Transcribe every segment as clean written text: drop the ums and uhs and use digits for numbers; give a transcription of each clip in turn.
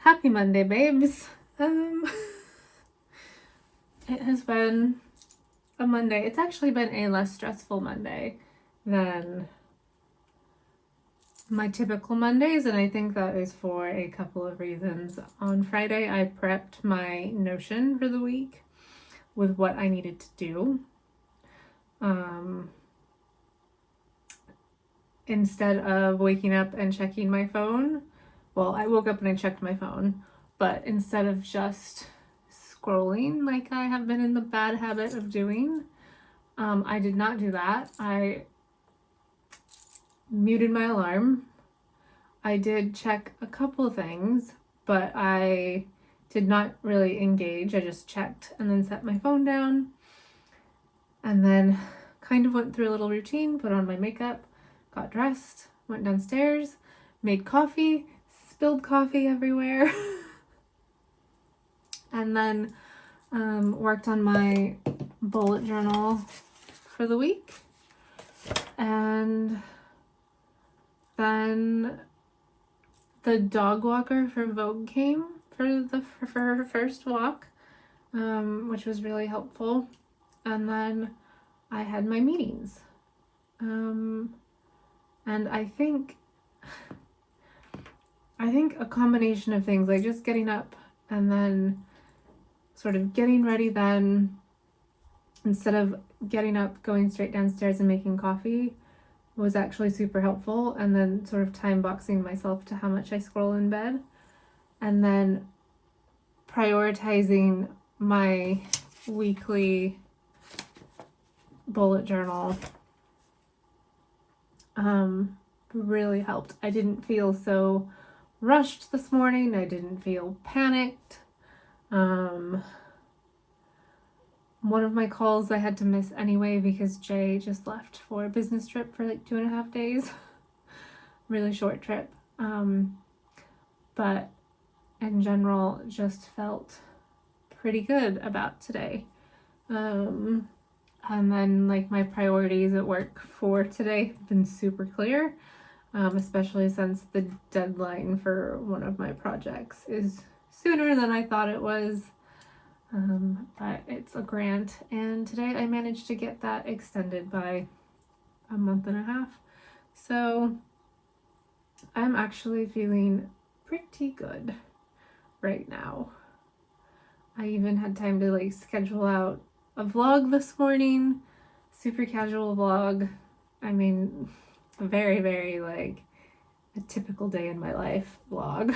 Happy Monday, babes. It has been a Monday. It's actually been a less stressful Monday than my typical Mondays, and I think that is for a couple of reasons. On Friday, I prepped my Notion for the week with what I needed to do. Instead of waking up and checking my phone, well, I woke up and I checked my phone, but instead of just scrolling like I have been in the bad habit of doing, I did not do that. I muted my alarm. I did check a couple of things, but I did not really engage. I just checked and then set my phone down, and then kind of went through a little routine, put on my makeup, got dressed, went downstairs, made coffee, spilled coffee everywhere, and then worked on my bullet journal for the week. And then the dog walker for Vogue came for her first walk, which was really helpful. And then I had my meetings. And I think a combination of things, like just getting up and then sort of getting ready, then instead of getting up, going straight downstairs and making coffee, was actually super helpful. And then sort of time boxing myself to how much I scroll in bed, and then prioritizing my weekly bullet journal really helped. I didn't feel so rushed this morning. I didn't feel panicked. One of my calls I had to miss anyway because Jhey just left for a business trip for like 2.5 days. Really short trip. But in general, just felt pretty good about today. And then like my priorities at work for today have been super clear, especially since the deadline for one of my projects is sooner than I thought it was. But it's a grant, and today I managed to get that extended by a month and a half. So I'm actually feeling pretty good right now. I even had time to like schedule out a vlog this morning, super casual vlog. I mean, a very, very like a typical day in my life vlog.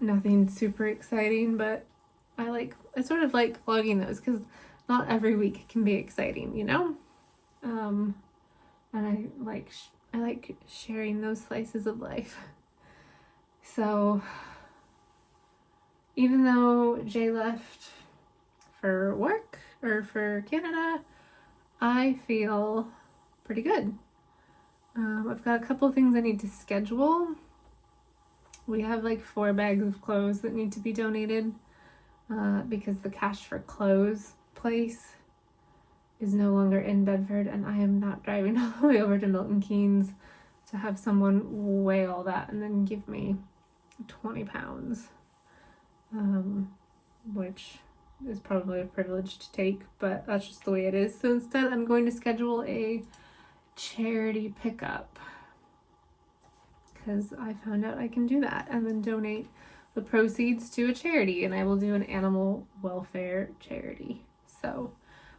Nothing super exciting, but I sort of like vlogging those because not every week can be exciting, you know? And I like sharing those slices of life. So even though Jhey left for work or for Canada, I feel pretty good. I've got a couple things I need to schedule. We have like 4 bags of clothes that need to be donated because the Cash for Clothes place is no longer in Bedford, and I am not driving all the way over to Milton Keynes to have someone weigh all that and then give me 20 pounds, which is probably a privilege to take, but that's just the way it is. So instead, I'm going to schedule a charity pickup because I found out I can do that, and then donate the proceeds to a charity, and I will do an animal welfare charity. So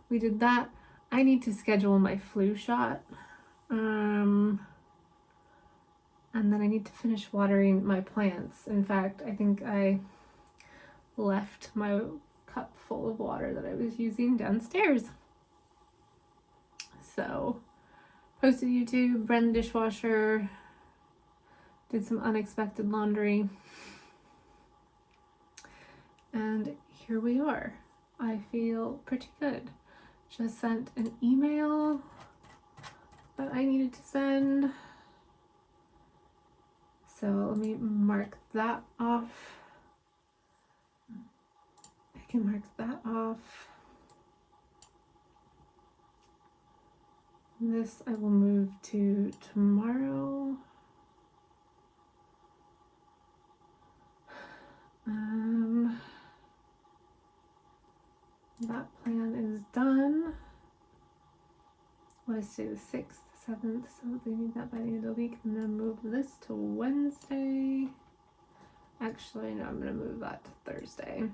we did that. I need to schedule my flu shot. And then I need to finish watering my plants. In fact, I think I left my cup full of water that I was using downstairs. So, posted YouTube, ran the dishwasher, did some unexpected laundry, and here we are. I feel pretty good. Just sent an email that I needed to send. So let me mark that off. I can mark that off. This I will move to tomorrow. That plan is done. Let's do the 6th, 7th, so they need that by the end of the week. I'm gonna move this to Wednesday. Actually, no, I'm gonna move that to Thursday.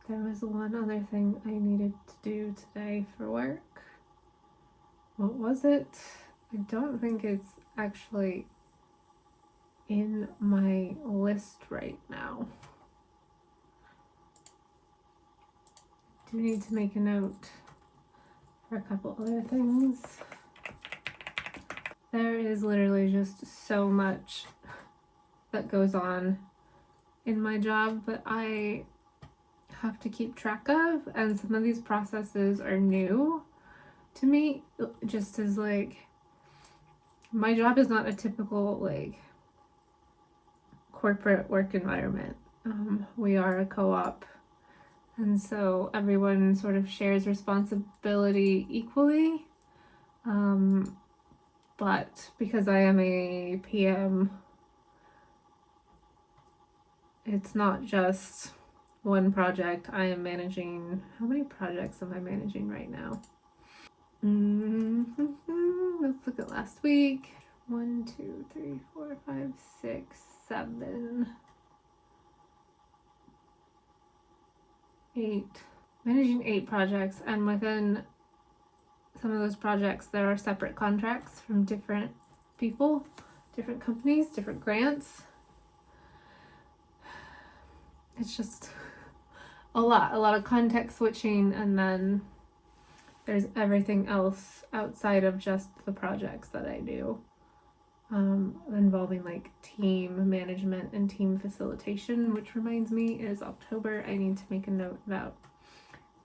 There was one other thing I needed to do today for work. What was it? I don't think it's actually in my list right now. I do need to make a note for a couple other things. There is literally just so much that goes on in my job that I have to keep track of, and some of these processes are new to me, just as like my job is not a typical like corporate work environment. We are a co-op, and so everyone sort of shares responsibility equally, but because I am a PM, it's not just one project. I am managing, how many projects am I managing right now? Let's look at last week. 1, 2, 3, 4, 5, 6, 7, 8. Managing 8 projects, and within some of those projects there are separate contracts from different people, different companies, different grants. It's just a lot of context switching, and then there's everything else outside of just the projects that I do, involving like team management and team facilitation, which reminds me it is October. I need to make a note about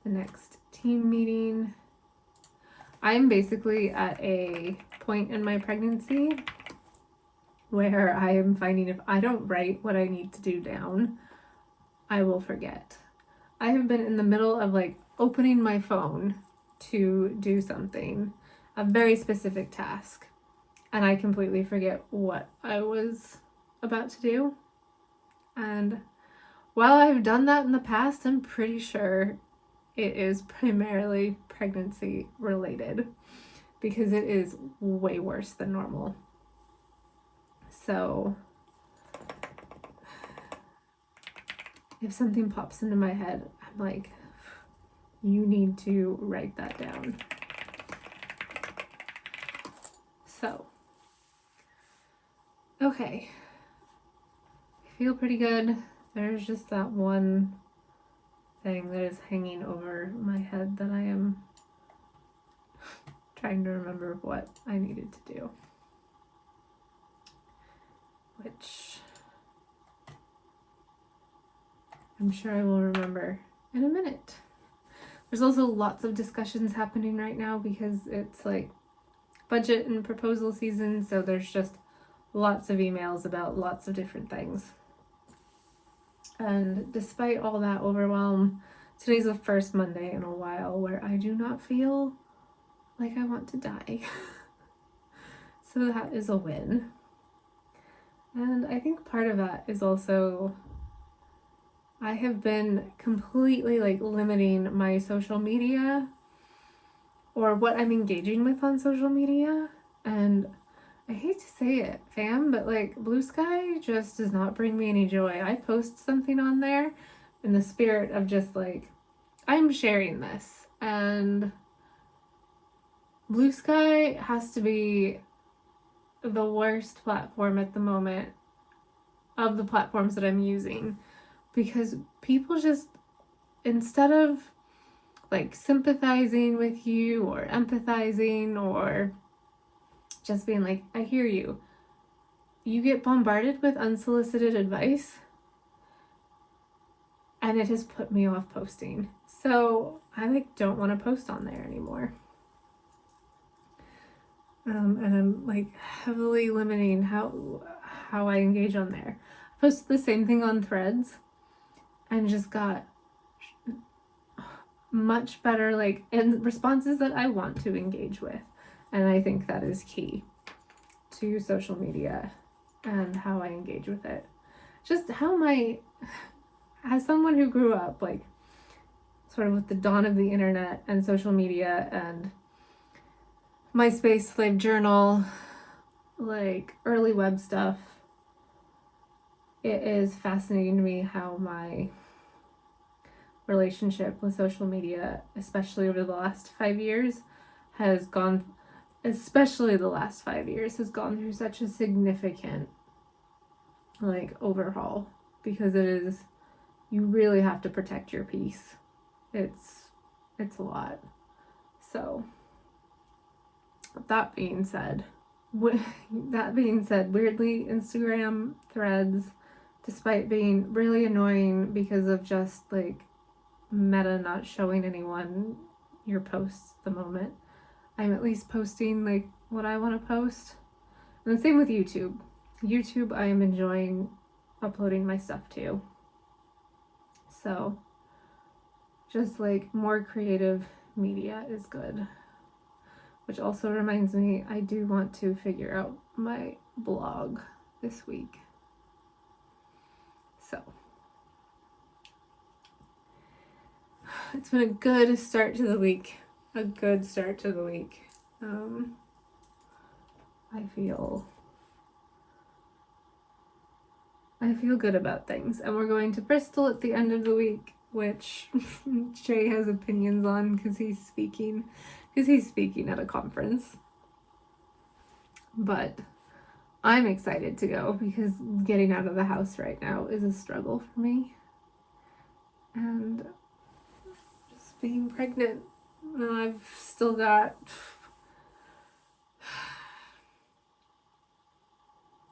the next team meeting. I'm basically at a point in my pregnancy where I am finding if I don't write what I need to do down, I will forget. I have been in the middle of like opening my phone to do something, a very specific task, and I completely forget what I was about to do. And while I've done that in the past, I'm pretty sure it is primarily pregnancy related, because it is way worse than normal. So if something pops into my head, I'm like, you need to write that down. So, okay. I feel pretty good. There's just that one thing that is hanging over my head that I am trying to remember what I needed to do, which I'm sure I will remember in a minute. There's also lots of discussions happening right now because it's like budget and proposal season, so there's just lots of emails about lots of different things. And despite all that overwhelm, today's the first Monday in a while where I do not feel like I want to die. So that is a win. And I think part of that is also I have been completely like limiting my social media or what I'm engaging with on social media. And I hate to say it, fam, but like Blue Sky just does not bring me any joy. I post something on there in the spirit of just like, I'm sharing this. And Blue Sky has to be the worst platform at the moment of the platforms that I'm using, because people just, instead of like sympathizing with you or empathizing or just being like, I hear you, you get bombarded with unsolicited advice, and it has put me off posting. So I like don't want to post on there anymore. And I'm like heavily limiting how I engage on there. posted the same thing on Threads and just got much better, like, and responses that I want to engage with. And I think that is key to social media and how I engage with it. Just as someone who grew up, like, sort of with the dawn of the internet and social media and MySpace, Slave Journal, like, early web stuff, it is fascinating to me how my relationship with social media, especially over the last 5 years, has gone through such a significant, like, overhaul, because you really have to protect your peace. It's a lot. So that being said, weirdly, Instagram, Threads, despite being really annoying because of just, like, Meta not showing anyone your posts at the moment, I'm at least posting, like, what I want to post. And the same with YouTube. YouTube, I am enjoying uploading my stuff to. So just, like, more creative media is good. Which also reminds me, I do want to figure out my blog this week. So it's been a good start to the week. I feel good about things. And we're going to Bristol at the end of the week, which Jhey has opinions on because he's speaking at a conference. But I'm excited to go because getting out of the house right now is a struggle for me. And just being pregnant, and I've still got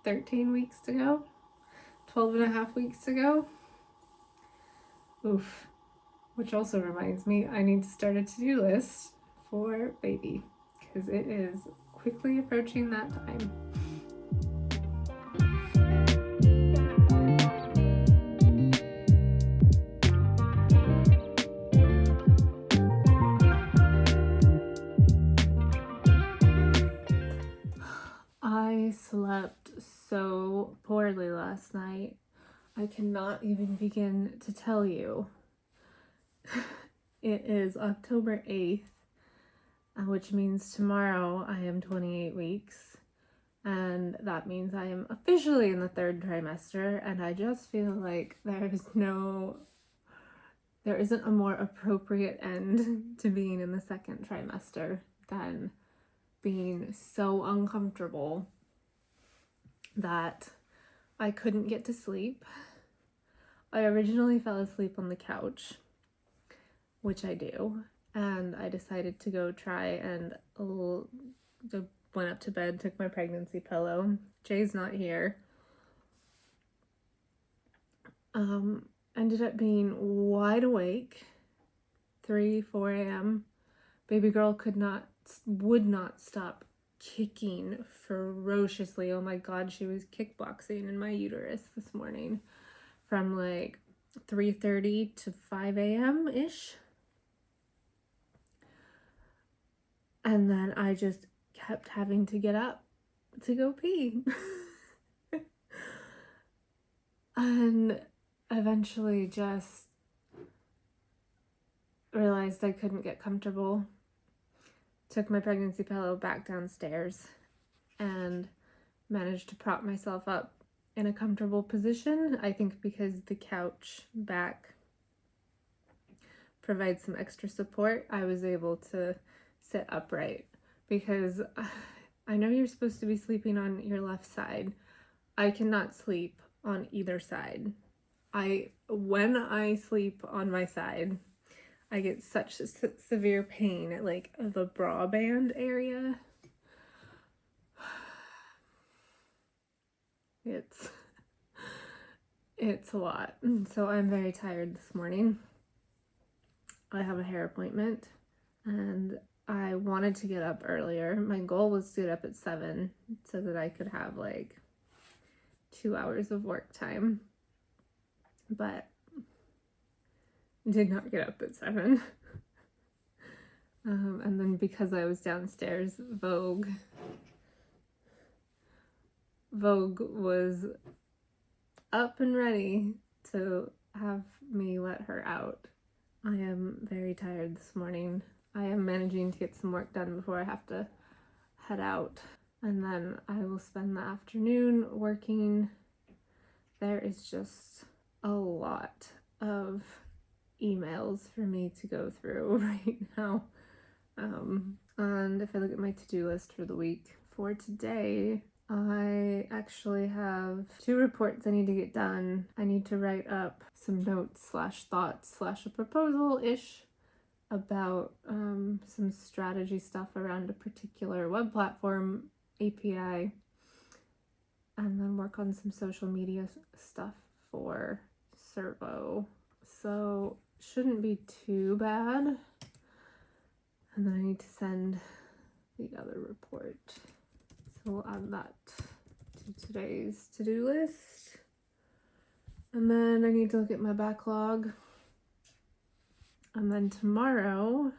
13 weeks to go, 12 and a half weeks to go. Oof. Which also reminds me, I need to start a to-do list for baby, because it is quickly approaching that time. I slept so poorly last night. I cannot even begin to tell you. It is October 8th, which means tomorrow I am 28 weeks, and that means I am officially in the third trimester, and I just feel like there isn't a more appropriate end to being in the second trimester than being so uncomfortable that I couldn't get to sleep. I originally fell asleep on the couch, which I do, and I decided to go try and went up to bed, took my pregnancy pillow. Jhey's not here. Ended up being wide awake, 3-4 a.m. Baby girl would not stop kicking ferociously. Oh my god, she was kickboxing in my uterus this morning from like 3:30 to 5 a.m. ish. And then I just kept having to get up to go pee. And eventually just realized I couldn't get comfortable. Took my pregnancy pillow back downstairs and managed to prop myself up in a comfortable position. I think because the couch back provides some extra support, I was able to sit upright, because I know you're supposed to be sleeping on your left side. I cannot sleep on either side. When I sleep on my side, I get such severe pain at like the bra band area. It's a lot. So I'm very tired this morning. I have a hair appointment and I wanted to get up earlier. My goal was to get up at 7 so that I could have like 2 hours of work time, but did not get up at 7. And then because I was downstairs, Vogue was up and ready to have me let her out. I am very tired this morning. I am managing to get some work done before I have to head out. And then I will spend the afternoon working. There is just a lot of emails for me to go through right now. And if I look at my to-do list for the week, for today, I actually have 2 reports I need to get done. I need to write up some notes / thoughts / a proposal-ish about some strategy stuff around a particular web platform API, and then work on some social media stuff for Servo. So shouldn't be too bad. And then I need to send the other report. So we'll add that to today's to-do list. And then I need to look at my backlog. And then tomorrow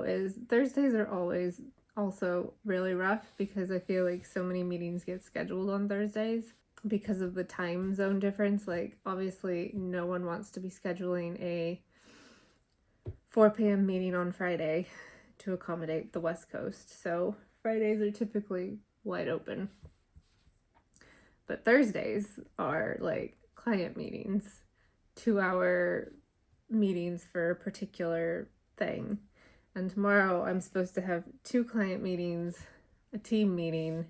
is, Thursdays are always also really rough because I feel like so many meetings get scheduled on Thursdays because of the time zone difference. Like, obviously no one wants to be scheduling a 4 p.m. meeting on Friday to accommodate the West Coast. So Fridays are typically wide open. But Thursdays are like client meetings, 2-hour meetings for a particular thing. And tomorrow I'm supposed to have 2 client meetings, a team meeting,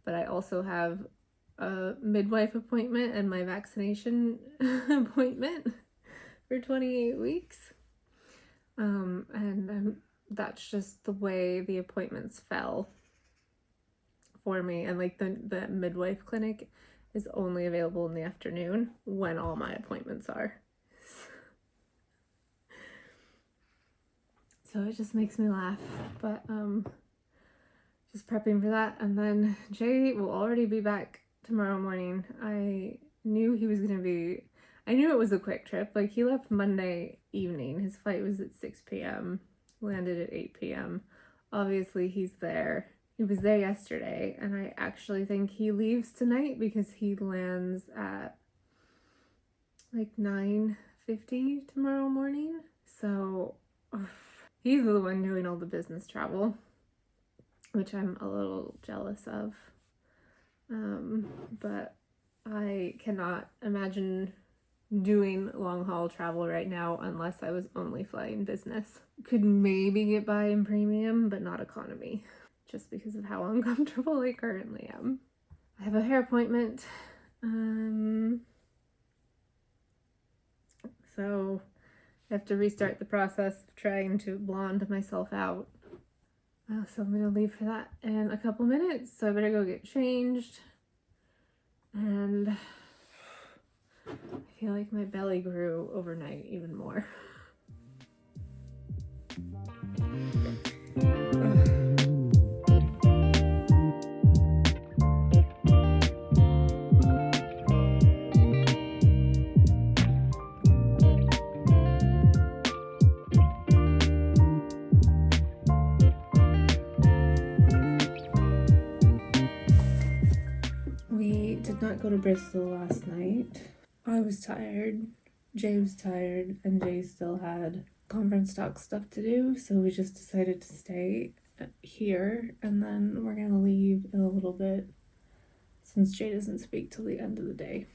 but I also have a midwife appointment and my vaccination appointment for 28 weeks. And that's just the way the appointments fell for me. And like the midwife clinic is only available in the afternoon when all my appointments are. So it just makes me laugh, but just prepping for that. And then Jhey will already be back tomorrow morning. I knew it was a quick trip. Like, he left Monday evening. His flight was at 6 p.m., landed at 8 p.m. Obviously he's there. He was there yesterday, and I actually think he leaves tonight because he lands at like 9:50 tomorrow morning. So he's the one doing all the business travel, which I'm a little jealous of. But I cannot imagine doing long haul travel right now unless I was only flying business. Could maybe get by in premium, but not economy, just because of how uncomfortable I currently am. I have a hair appointment. So I have to restart the process of trying to blonde myself out. So I'm gonna leave for that in a couple minutes, so I better go get changed. And I feel like my belly grew overnight even more. We did not go to Bristol last night. I was tired, Jhey was tired, and Jhey still had conference talk stuff to do, so we just decided to stay here, and then we're gonna leave in a little bit since Jhey doesn't speak till the end of the day.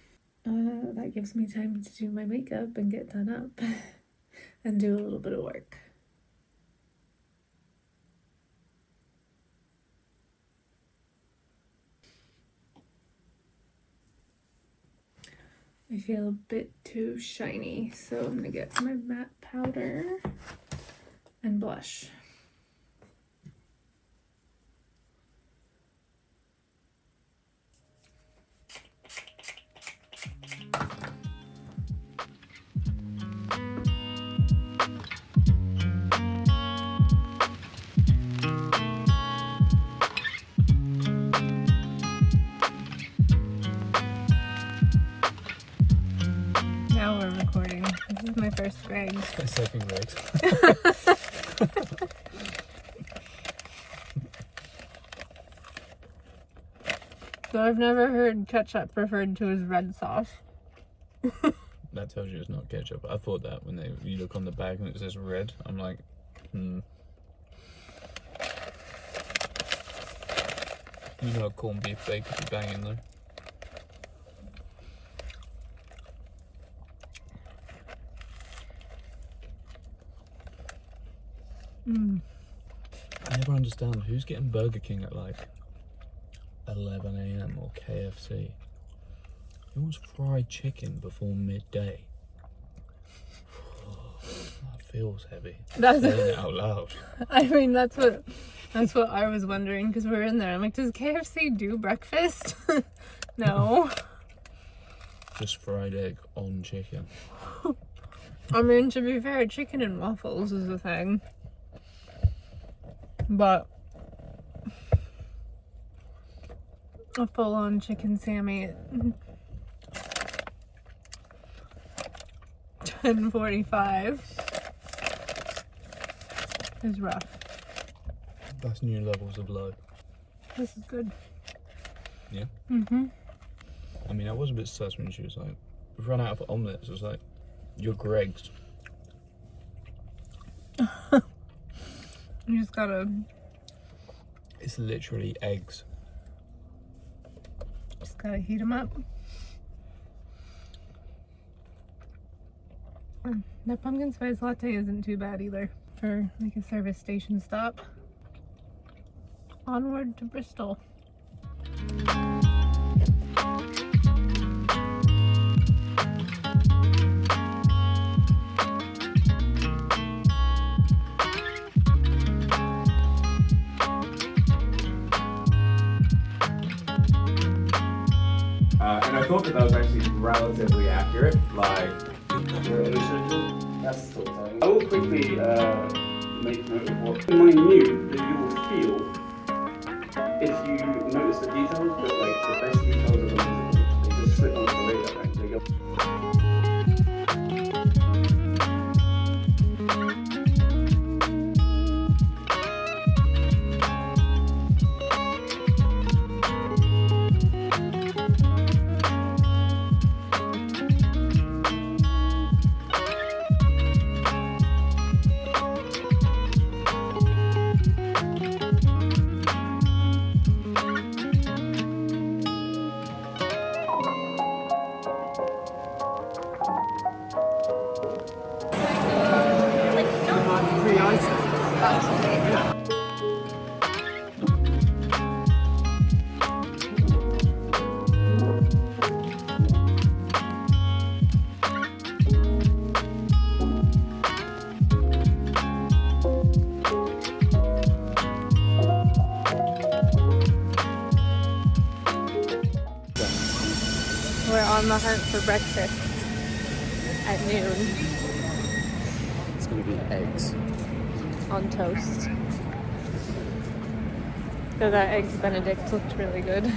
That gives me time to do my makeup and get done up and do a little bit of work. I feel a bit too shiny, so I'm gonna get my matte powder and blush. my first Greg's. Second Greg's. So I've never heard ketchup referred to as red sauce. That tells you it's not ketchup. I thought that when you look on the bag and it says red, I'm like, You know a corned beef bacon would be banging though. I never understand who's getting Burger King at like 11 AM or KFC. Who wants fried chicken before midday? That feels heavy. That's saying it out loud. I mean, that's what I was wondering, because we're in there. I'm like, does KFC do breakfast? No. Just fried egg on chicken. I mean, to be fair, chicken and waffles is a thing. But a full-on chicken Sammy at 10:45 is rough. That's new levels of low. This is good. Yeah? Mm-hmm. I mean, I was a bit sus when she was like, we've run out of omelettes. I was like, you're Greg's. You just gotta... It's literally eggs. Just gotta heat them up. That pumpkin spice latte isn't too bad either for like a service station stop. Onward to Bristol. And I thought that was actually relatively accurate. Like, that's sort of thing. I will quickly make note of what minute that you will feel if you notice the details, but like the best details are the ones that they just slip onto the radar, right? They go. We're on the hunt for breakfast at noon It's gonna be eggs. on toast. So that eggs Benedict looked really good.